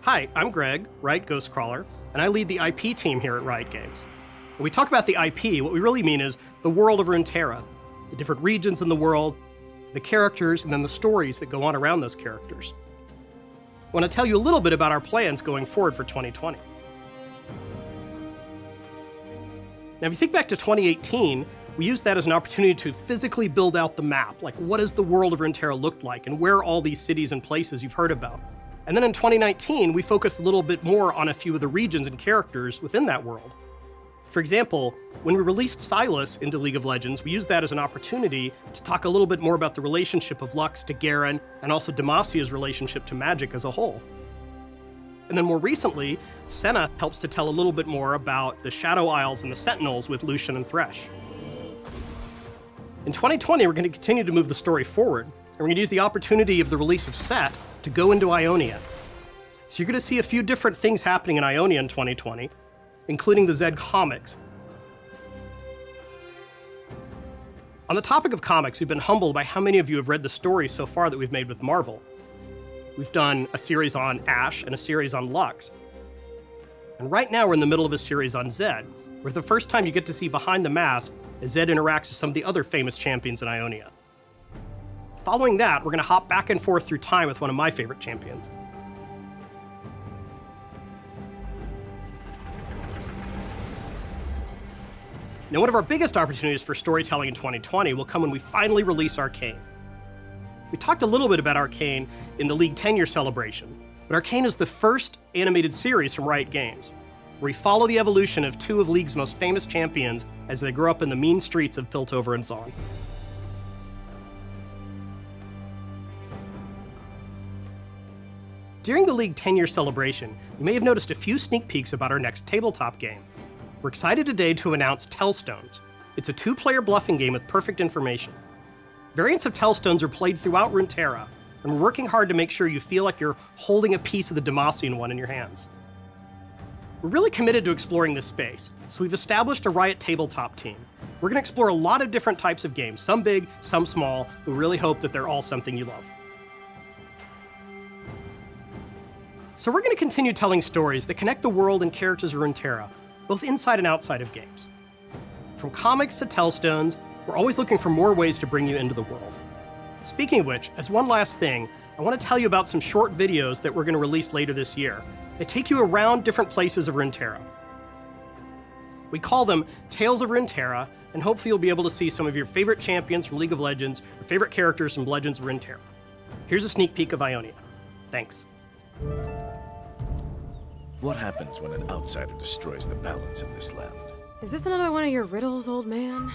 Hi, I'm Greg, Riot Ghostcrawler, and I lead the IP team here at Riot Games. When we talk about the IP, what we really mean is the world of Runeterra, the different regions in the world, the characters, and then the stories that go on around those characters. I want to tell you a little bit about our plans going forward for 2020. Now, if you think back to 2018, we used that as an opportunity to physically build out the map, like what does the world of Runeterra look like, and where are all these cities and places you've heard about. And then in 2019, we focused a little bit more on a few of the regions and characters within that world. For example, when we released Sylas into League of Legends, we used that as an opportunity to talk a little bit more about the relationship of Lux to Garen, and also Demasia's relationship to Magic as a whole. And then more recently, Senna helps to tell a little bit more about the Shadow Isles and the Sentinels with Lucian and Thresh. In 2020, we're going to continue to move the story forward, and we're going to use the opportunity of the release of Set to go into Ionia. So you're going to see a few different things happening in Ionia in 2020, including the Zed comics. On the topic of comics, we've been humbled by how many of you have read the stories so far that we've made with Marvel. We've done a series on Ashe and a series on Lux. And right now we're in the middle of a series on Zed, where the first time you get to see behind the mask as Zed interacts with some of the other famous champions in Ionia. Following that, we're going to hop back and forth through time with one of my favorite champions. Now, one of our biggest opportunities for storytelling in 2020 will come when we finally release Arcane. We talked a little bit about Arcane in the League 10-year celebration, but Arcane is the first animated series from Riot Games, where we follow the evolution of two of League's most famous champions as they grow up in the mean streets of Piltover and Zaun. During the League 10-year celebration, you may have noticed a few sneak peeks about our next tabletop game. We're excited today to announce Tellstones. It's a two-player bluffing game with perfect information. Variants of Tellstones are played throughout Runeterra, and we're working hard to make sure you feel like you're holding a piece of the Demasian one in your hands. We're really committed to exploring this space, so we've established a Riot tabletop team. We're going to explore a lot of different types of games, some big, some small. We really hope that they're all something you love. So we're going to continue telling stories that connect the world and characters of Runeterra, both inside and outside of games. From comics to Tellstones, we're always looking for more ways to bring you into the world. Speaking of which, as one last thing, I want to tell you about some short videos that we're going to release later this year. They take you around different places of Runeterra. We call them Tales of Runeterra, and hopefully you'll be able to see some of your favorite champions from League of Legends, or favorite characters from Legends of Runeterra. Here's a sneak peek of Ionia. Thanks. What happens when an outsider destroys the balance in this land? Is this another one of your riddles, old man?